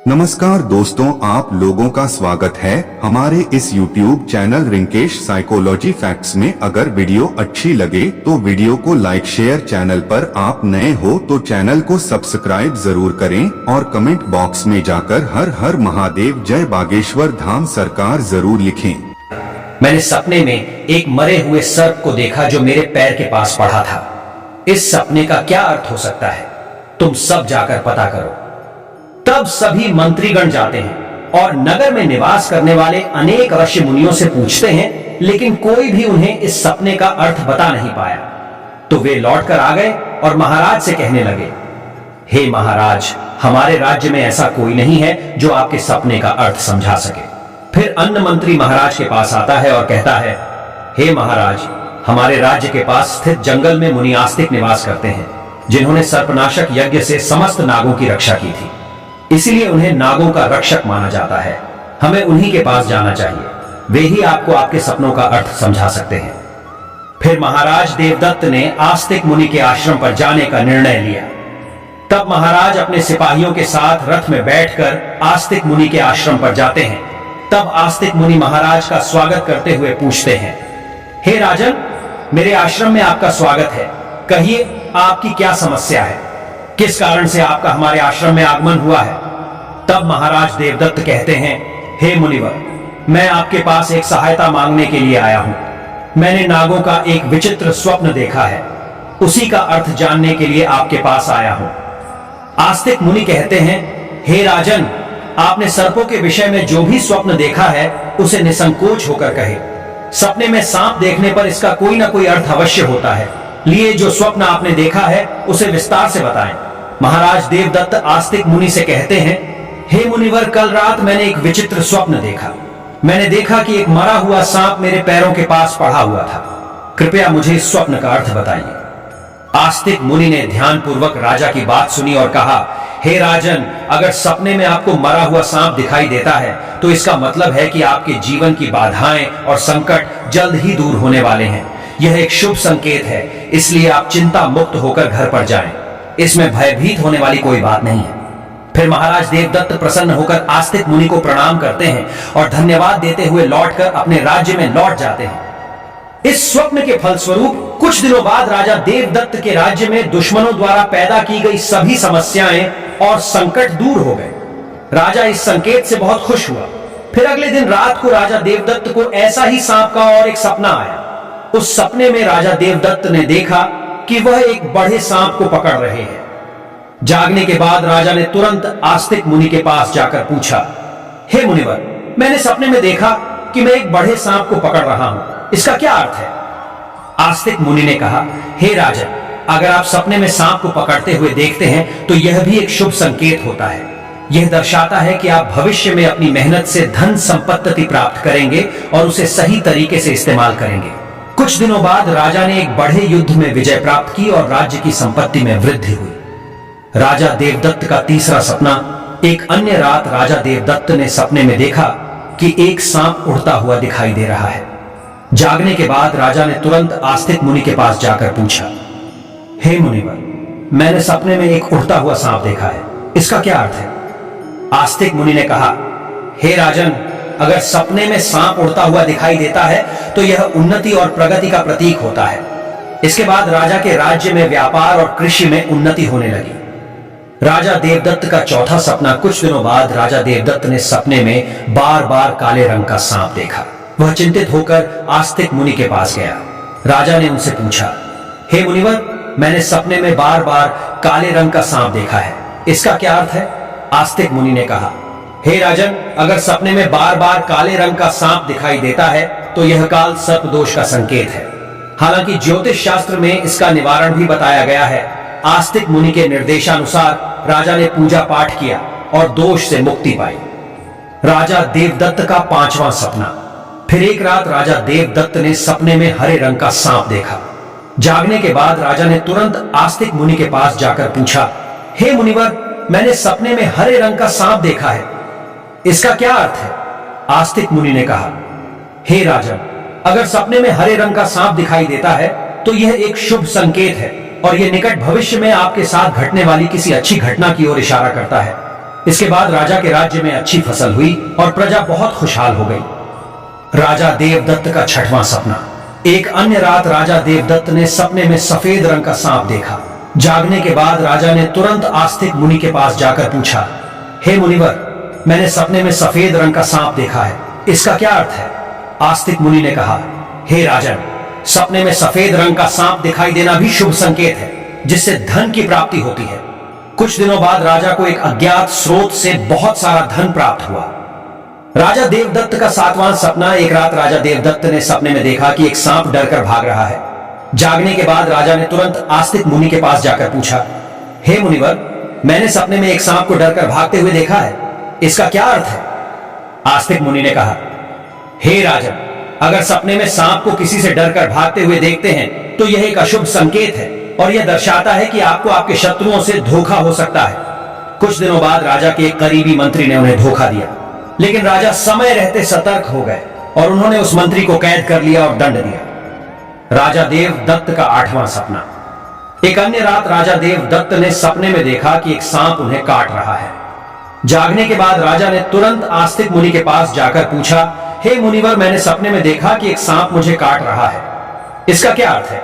नमस्कार दोस्तों, आप लोगों का स्वागत है हमारे इस YouTube channel Rinkesh psychology facts में। अगर वीडियो अच्छी लगे तो वीडियो को लाइक शेयर, चैनल पर आप नए हो तो चैनल को सब्सक्राइब जरूर करें और कमेंट बॉक्स में जाकर हर हर महादेव जय बागेश्वर धाम सरकार जरूर लिखें। मैंने सपने में एक मरे हुए सर्प को देखा जो मेरे पैर के पास पड़ा था। इस सपने का क्या अर्थ हो सकता है, तुम सब जाकर पता करो। तब सभी मंत्रीगण जाते हैं और नगर में निवास करने वाले अनेक ऋषि मुनियों से पूछते हैं, लेकिन कोई भी उन्हें इस सपने का अर्थ बता नहीं पाया। तो वे लौटकर आ गए और महाराज से कहने लगे, हे महाराज, हमारे राज्य में ऐसा कोई नहीं है जो आपके सपने का अर्थ समझा सके। फिर अन्न मंत्री महाराज के पास आता है और कहता है, हे महाराज, हमारे राज्य के पास स्थित जंगल में मुनि आस्तिक निवास करते हैं, जिन्होंने सर्पनाशक यज्ञ से समस्त नागों की रक्षा की थी। इसीलिए उन्हें नागों का रक्षक माना जाता है। हमें उन्हीं के पास जाना चाहिए, वे ही आपको आपके सपनों का अर्थ समझा सकते हैं। फिर महाराज देवदत्त ने आस्तिक मुनि के आश्रम पर जाने का निर्णय लिया। तब महाराज अपने सिपाहियों के साथ रथ में बैठकर आस्तिक मुनि के आश्रम पर जाते हैं। तब आस्तिक मुनि महाराज का स्वागत करते हुए पूछते हैं, हे राजन, मेरे आश्रम में आपका स्वागत है। कहिए, आपकी क्या समस्या है? किस कारण से आपका हमारे आश्रम में आगमन हुआ है? तब महाराज देवदत्त कहते हैं, हे मुनिवर, मैं आपके पास एक सहायता मांगने के लिए आया हूं। मैंने नागों का एक विचित्र स्वप्न देखा है, उसी का अर्थ जानने के लिए आपके पास आया हूं। आस्तिक मुनि कहते हैं, हे राजन, आपने सर्पों के विषय में जो भी स्वप्न देखा है उसे निसंकोच होकर कहे। सपने में सांप देखने पर इसका कोई ना कोई अर्थ अवश्य होता है। लिए जो स्वप्न आपने देखा है उसे विस्तार से बताएं। महाराज देवदत्त आस्तिक मुनि से कहते हैं, हे मुनिवर, कल रात मैंने एक विचित्र स्वप्न देखा। मैंने देखा कि एक मरा हुआ सांप मेरे पैरों के पास पड़ा हुआ था। कृपया मुझे इस स्वप्न का अर्थ बताइए। आस्तिक मुनि ने ध्यानपूर्वक राजा की बात सुनी और कहा, हे राजन, अगर सपने में आपको मरा हुआ सांप दिखाई देता है तो इसका मतलब है कि आपके जीवन की बाधाएं और संकट जल्द ही दूर होने वाले हैं। यह एक शुभ संकेत है, इसलिए आप चिंता मुक्त होकर घर पर जाएं। इसमें भयभीत होने वाली कोई बात नहीं है। फिर महाराज देवदत्त प्रसन्न होकर आस्तिक मुनि को प्रणाम करते हैं और धन्यवाद देते हुए लौटकर अपने राज्य में लौट जाते हैं। इस स्वप्न के फलस्वरूप कुछ दिनों बाद राजा देवदत्त के राज्य में दुश्मनों द्वारा पैदा की गई सभी समस्याएं और संकट दूर हो गए। राजा इस संकेत से बहुत खुश हुआ। फिर अगले दिन रात को राजा देवदत्त को ऐसा ही सांप का और एक सपना आया। उस सपने में राजा देवदत्त ने देखा कि वह एक बड़े सांप को पकड़ रहे हैं। जागने के बाद राजा ने तुरंत आस्तिक मुनि के पास जाकर पूछा, हे मुनिवर, मैंने सपने में देखा कि मैं एक बड़े सांप को पकड़ रहा हूं, इसका क्या अर्थ है? आस्तिक मुनि ने कहा, हे राजन, अगर आप सपने में सांप को पकड़ते हुए देखते हैं तो यह भी एक शुभ संकेत होता है। यह दर्शाता है कि आप भविष्य में अपनी मेहनत से धन संपत्ति प्राप्त करेंगे और उसे सही तरीके से इस्तेमाल करेंगे। कुछ दिनों बाद राजा ने एक बड़े युद्ध में विजय प्राप्त की और राज्य की संपत्ति में वृद्धि हुई। राजा देवदत्त का तीसरा सपना। एक अन्य रात राजा देवदत्त ने सपने में देखा कि एक सांप उड़ता हुआ दिखाई दे रहा है। जागने के बाद राजा ने तुरंत आस्तिक मुनि के पास जाकर पूछा, हे मुनिवर, मैंने सपने में एक उड़ता हुआ सांप देखा है, इसका क्या अर्थ है? आस्तिक मुनि ने कहा, हे राजन, अगर सपने में सांप उड़ता हुआ दिखाई देता है तो यह उन्नति और प्रगति का प्रतीक होता है। इसके बाद राजा के राज्य में व्यापार और कृषि में उन्नति होने लगी। राजा देवदत्त का चौथा सपना। कुछ दिनों बाद राजा देवदत्त ने सपने में बार बार काले रंग का सांप देखा। वह चिंतित होकर आस्तिक मुनि के पास गया। राजा ने उनसे पूछा, हे मुनिवर, मैंने सपने में बार बार काले रंग का सांप देखा है, इसका क्या अर्थ है? आस्तिक मुनि ने कहा, हे राजन, अगर सपने में बार बार काले रंग का सांप दिखाई देता है तो यह काल सर्प दोष का संकेत है। हालांकि ज्योतिष शास्त्र में इसका निवारण भी बताया गया है। आस्तिक मुनि के निर्देशानुसार राजा ने पूजा पाठ किया और दोष से मुक्ति पाई। राजा देवदत्त का पांचवां सपना। फिर एक रात राजा देवदत्त ने सपने में हरे रंग का सांप देखा। जागने के बाद राजा ने तुरंत आस्तिक मुनि के पास जाकर पूछा, हे मुनिवर, मैंने सपने में हरे रंग का सांप देखा है, इसका क्या अर्थ है? आस्तिक मुनि ने कहा, हे राजन, अगर सपने में हरे रंग का सांप दिखाई देता है तो यह एक शुभ संकेत है और यह निकट भविष्य में आपके साथ घटने वाली किसी अच्छी घटना की ओर इशारा करता है। इसके बाद राजा के राज्य में अच्छी फसल हुई और प्रजा बहुत खुशहाल हो गई। राजा देवदत्त का छठवां सपना। एक अन्य रात राजा देवदत्त ने सपने में सफेद रंग का सांप देखा। जागने के बाद राजा ने तुरंत आस्तिक मुनि के पास जाकर पूछा, हे मुनिवर, मैंने सपने में सफेद रंग का सांप देखा है, इसका क्या अर्थ है? आस्तिक मुनि ने कहा, हे राजन, सपने में सफेद रंग का सांप दिखाई देना भी शुभ संकेत है, जिससे धन की प्राप्ति होती है। कुछ दिनों बाद राजा को एक अज्ञात स्रोत से बहुत सारा धन प्राप्त हुआ। राजा देवदत्त का सातवां सपना। एक रात राजा देवदत्त ने सपने में देखा कि एक सांप डरकर भाग रहा है। जागने के बाद राजा ने तुरंत आस्तिक मुनि के पास जाकर पूछा, हे मुनिवर, मैंने सपने में एक सांप को डरकर भागते हुए देखा है, इसका क्या अर्थ है? आस्तिक मुनि ने कहा, हे राजन, अगर सपने में सांप को किसी से डरकर भागते हुए देखते हैं तो यह एक अशुभ संकेत है और यह दर्शाता है कि आपको आपके शत्रुओं से धोखा हो सकता है। कुछ दिनों बाद राजा के एक करीबी मंत्री ने उन्हें धोखा दिया, लेकिन राजा समय रहते सतर्क हो गए और उन्होंने उस मंत्री को कैद कर लिया और दंड दिया। राजा देवदत्त का आठवां सपना। एक अन्य रात राजा देवदत्त ने सपने में देखा कि एक सांप उन्हें काट रहा है। जागने के बाद राजा ने तुरंत आस्तिक मुनि के पास जाकर पूछा, हे मुनिवर, मैंने सपने में देखा कि एक सांप मुझे काट रहा है, इसका क्या अर्थ है?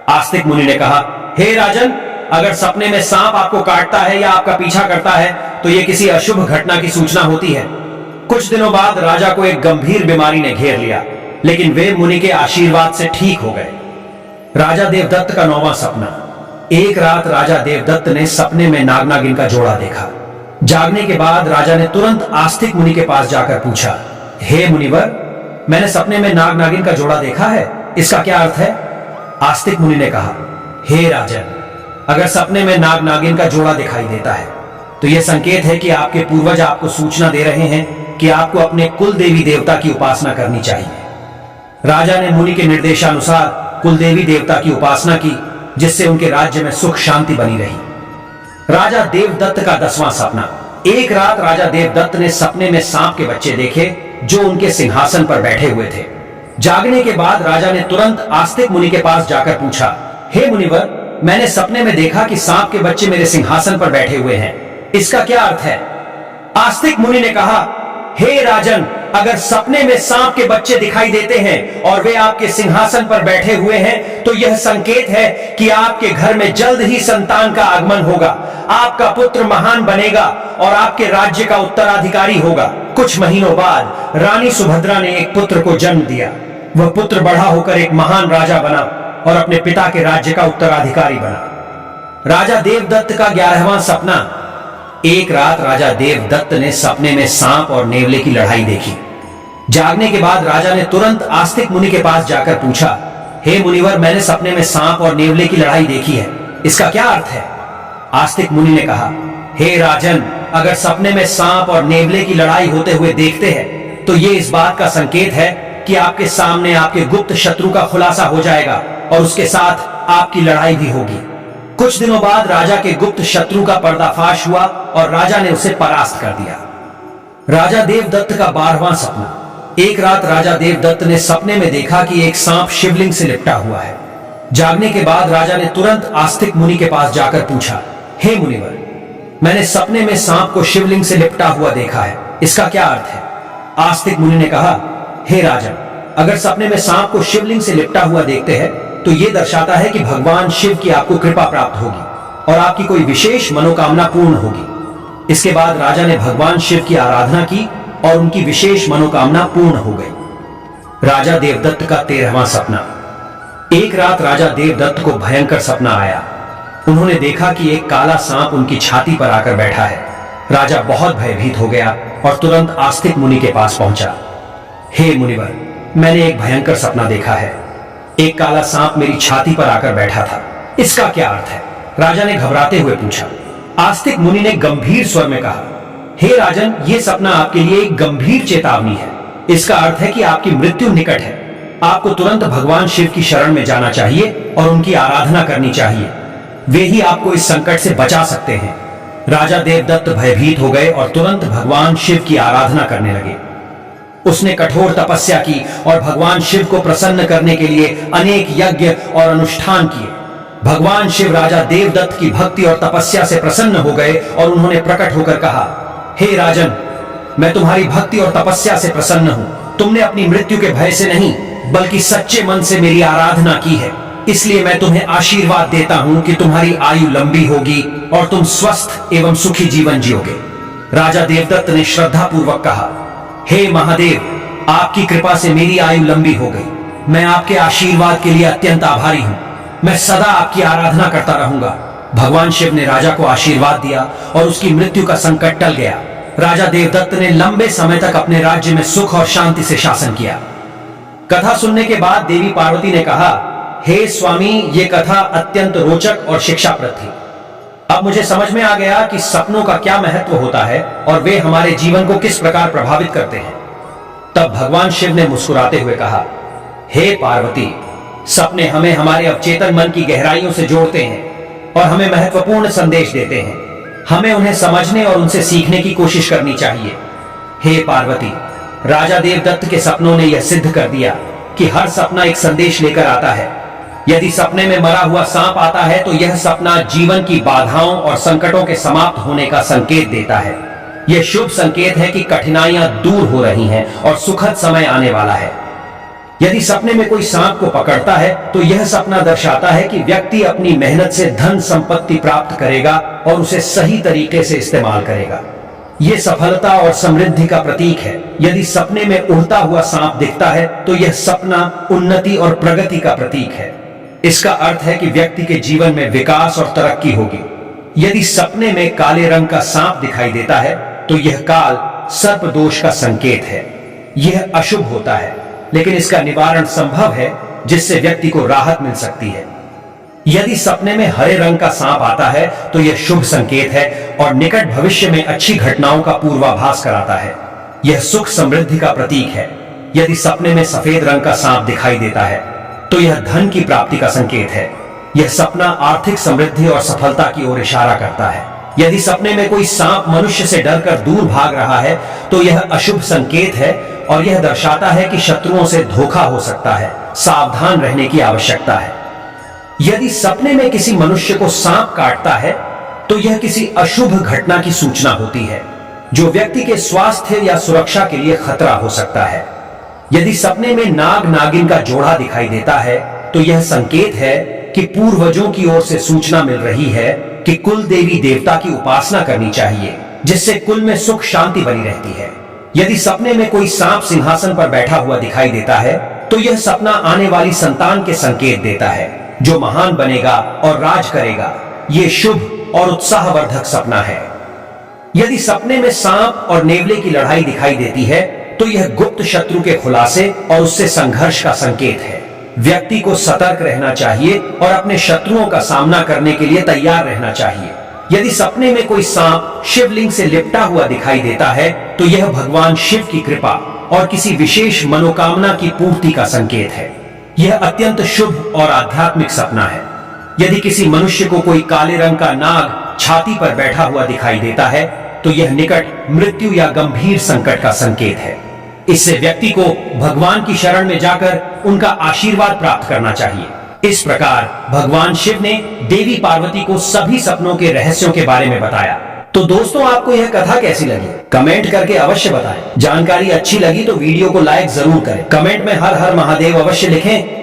आस्तिक मुनि ने कहा, हे राजन, अगर सपने में सांप आपको काटता है या आपका पीछा करता है तो यह किसी अशुभ घटना की सूचना होती है। कुछ दिनों बाद राजा को एक गंभीर बीमारी ने घेर लिया, लेकिन वे मुनि के आशीर्वाद से ठीक हो गए। राजा देवदत्त का नौवां सपना। एक रात राजा देवदत्त ने सपने में नाग नागिन का जोड़ा देखा। जागने के बाद राजा ने तुरंत आस्तिक मुनि के पास जाकर पूछा, हे मुनिवर, मैंने सपने में नाग नागिन का जोड़ा देखा है, इसका क्या अर्थ है? आस्तिक मुनि ने कहा, हे राजन, अगर सपने में नाग नागिन का जोड़ा दिखाई देता है तो यह संकेत है कि आपके पूर्वज आपको सूचना दे रहे हैं कि आपको अपने कुल देवी देवता की उपासना करनी चाहिए। राजा ने मुनि के निर्देशानुसार कुल देवी देवता की उपासना की, जिससे उनके राज्य में सुख शांति बनी रही। राजा देवदत्त का 10वां सपना। एक रात राजा देवदत्त ने सपने में सांप के बच्चे देखे जो उनके सिंहासन पर बैठे हुए थे। जागने के बाद राजा ने तुरंत आस्तिक मुनि के पास जाकर पूछा, हे मुनिवर, मैंने सपने में देखा कि सांप के बच्चे मेरे सिंहासन पर बैठे हुए हैं, इसका क्या अर्थ है? आस्तिक मुनि ने कहा, हे राजन, अगर सपने में सांप के बच्चे दिखाई देते हैं और वे आपके सिंहासन पर बैठे हुए हैं तो यह संकेत है कि आपके घर में जल्द ही संतान का आगमन होगा, आपका पुत्र महान बनेगा और आपके राज्य का उत्तराधिकारी होगा। कुछ महीनों बाद रानी सुभद्रा ने एक पुत्र को जन्म दिया। वह पुत्र बड़ा होकर एक महान राजा बना और अपने पिता के राज्य का उत्तराधिकारी बना। राजा देवदत्त का 11वां सपना। एक रात राजा देवदत्त ने सपने में सांप और नेवले की लड़ाई देखी। जागने के बाद राजा ने तुरंत आस्तिक मुनि के पास जाकर पूछा, हे मुनिवर, मैंने सपने में सांप और नेवले की लड़ाई देखी है, इसका क्या अर्थ है? आस्तिक मुनि ने कहा, हे राजन, अगर सपने में सांप और नेवले की लड़ाई होते हुए देखते हैं तो ये इस बात का संकेत है कि आपके सामने आपके गुप्त शत्रु का खुलासा हो जाएगा और उसके साथ आपकी लड़ाई भी होगी। कुछ दिनों बाद राजा के गुप्त शत्रु का पर्दाफाश हुआ और राजा ने उसे परास्त कर दिया। राजा देवदत्त का 12वां सपना। एक रात राजा देवदत्त ने सपने में देखा कि एक सांप शिवलिंग से लिपटा हुआ है। जागने के बाद राजा ने तुरंत आस्तिक मुनि के पास जाकर पूछा, हे मुनिवर, मैंने सपने में सांप को शिवलिंग से लिपटा हुआ देखा है, इसका क्या अर्थ है? आस्तिक मुनि ने कहा, हे राजन, अगर सपने में सांप को शिवलिंग से लिपटा हुआ देखते हैं तो यह दर्शाता है कि भगवान शिव की आपको कृपा प्राप्त होगी और आपकी कोई विशेष मनोकामना पूर्ण होगी। इसके बाद राजा ने भगवान शिव की आराधना की और उनकी विशेष मनोकामना पूर्ण हो गई। राजा देवदत्त का 13वां सपना। एक रात राजा देवदत्त को भयंकर सपना आया। उन्होंने देखा कि एक काला सांप उनकी छाती पर आकर बैठा है। राजा बहुत भयभीत हो गया और तुरंत आस्तिक मुनि के पास पहुंचा। हे मुनिवर, मैंने एक भयंकर सपना देखा है। एक काला सांप मेरी छाती पर आकर बैठा था, इसका क्या अर्थ है? राजा ने घबराते हुए पूछा। आस्तिक मुनि ने गंभीर स्वर में कहा, हे राजन, यह सपना आपके लिए एक गंभीर चेतावनी है। इसका अर्थ है कि आपकी मृत्यु निकट है। आपको तुरंत भगवान शिव की शरण में जाना चाहिए और उनकी आराधना करनी चाहिए। वे ही आपको इस संकट से बचा सकते हैं। राजा देवदत्त भयभीत हो गए और तुरंत भगवान शिव की आराधना करने लगे। उसने कठोर तपस्या की और भगवान शिव को प्रसन्न करने के लिए अनेक यज्ञ और अनुष्ठान किए। भगवान शिव राजा देवदत्त की भक्ति और तपस्या से प्रसन्न हो गए और उन्होंने प्रकट होकर कहा, हे राजन, मैं तुम्हारी भक्ति और तपस्या से प्रसन्न हूं। तुमने अपनी मृत्यु के भय से नहीं बल्कि सच्चे मन से मेरी आराधना की है, इसलिए मैं तुम्हें आशीर्वाद देता हूं कि तुम्हारी आयु लंबी होगी और तुम स्वस्थ एवं सुखी जीवन जियोगे। राजा देवदत्त ने श्रद्धा पूर्वक कहा, हे महादेव, आपकी कृपा से मेरी आयु लंबी हो गई। मैं आपके आशीर्वाद के लिए अत्यंत आभारी हूं। मैं सदा आपकी आराधना करता रहूंगा। भगवान शिव ने राजा को आशीर्वाद दिया और उसकी मृत्यु का संकट टल गया। राजा देवदत्त ने लंबे समय तक अपने राज्य में सुख और शांति से शासन किया। कथा सुनने के बाद देवी पार्वती ने कहा, हे स्वामी, ये कथा अत्यंत रोचक और शिक्षाप्रद थी। अब मुझे समझ में आ गया कि सपनों का क्या महत्व होता है और वे हमारे जीवन को किस प्रकार प्रभावित करते हैं। तब भगवान शिव ने मुस्कुराते हुए कहा, हे पार्वती, सपने हमें हमारे अवचेतन मन की गहराइयों से जोड़ते हैं और हमें महत्वपूर्ण संदेश देते हैं। हमें उन्हें समझने और उनसे सीखने की कोशिश करनी चाहिए। हे पार्वती, राजा देवदत्त के सपनों ने यह सिद्ध कर दिया कि हर सपना एक संदेश लेकर आता है। यदि सपने में मरा हुआ सांप आता है तो यह सपना जीवन की बाधाओं और संकटों के समाप्त होने का संकेत देता है। यह शुभ संकेत है कि कठिनाइयां दूर हो रही हैं और सुखद समय आने वाला है। यदि सपने में कोई सांप को पकड़ता है तो यह सपना दर्शाता है कि व्यक्ति अपनी मेहनत से धन संपत्ति प्राप्त करेगा और उसे सही तरीके से इस्तेमाल करेगा। यह सफलता और समृद्धि का प्रतीक है। यदि सपने में उड़ता हुआ सांप दिखता है तो यह सपना उन्नति और प्रगति का प्रतीक है। इसका अर्थ है कि व्यक्ति के जीवन में विकास और तरक्की होगी। यदि सपने में काले रंग का सांप दिखाई देता है तो यह काल सर्प दोष का संकेत है। यह अशुभ होता है, लेकिन इसका निवारण संभव है जिससे व्यक्ति को राहत मिल सकती है। यदि सपने में हरे रंग का सांप आता है तो यह शुभ संकेत है और निकट भविष्य में अच्छी घटनाओं का पूर्वाभास कराता है। यह सुख समृद्धि का प्रतीक है। यदि सपने में सफेद रंग का सांप दिखाई देता है तो यह धन की प्राप्ति का संकेत है। यह सपना आर्थिक समृद्धि और सफलता की ओर इशारा करता है। यदि सपने में कोई सांप मनुष्य से डरकर दूर भाग रहा है तो यह अशुभ संकेत है और यह दर्शाता है कि शत्रुओं से धोखा हो सकता है। सावधान रहने की आवश्यकता है। यदि सपने में किसी मनुष्य को सांप काटता है तो यह किसी अशुभ घटना की सूचना होती है जो व्यक्ति के स्वास्थ्य या सुरक्षा के लिए खतरा हो सकता है। यदि सपने में नाग नागिन का जोड़ा दिखाई देता है तो यह संकेत है कि पूर्वजों की ओर से सूचना मिल रही है कि कुल देवी देवता की उपासना करनी चाहिए, जिससे कुल में सुख शांति बनी रहती है। यदि सपने में कोई सांप सिंहासन पर बैठा हुआ दिखाई देता है तो यह सपना आने वाली संतान के संकेत देता है जो महान बनेगा और राज करेगा। यह शुभ और उत्साहवर्धक सपना है। यदि सपने में सांप और नेवले की लड़ाई दिखाई देती है तो यह गुप्त शत्रु के खुलासे और उससे संघर्ष का संकेत है। व्यक्ति को सतर्क रहना चाहिए और अपने शत्रुओं का सामना करने के लिए तैयार रहना चाहिए। यदि सपने में कोई सांप शिवलिंग से लिपटा हुआ दिखाई देता है तो यह भगवान शिव की कृपा और किसी विशेष मनोकामना की पूर्ति का संकेत है। यह अत्यंत शुभ और आध्यात्मिक सपना है। यदि किसी मनुष्य को कोई काले रंग का नाग छाती पर बैठा हुआ दिखाई देता है तो यह निकट मृत्यु या गंभीर संकट का संकेत है। इससे व्यक्ति को भगवान की शरण में जाकर उनका आशीर्वाद प्राप्त करना चाहिए। इस प्रकार भगवान शिव ने देवी पार्वती को सभी सपनों के रहस्यों के बारे में बताया। तो दोस्तों, आपको यह कथा कैसी लगी? कमेंट करके अवश्य बताएं। जानकारी अच्छी लगी तो वीडियो को लाइक जरूर करें। कमेंट में हर हर महादेव अवश्य लिखें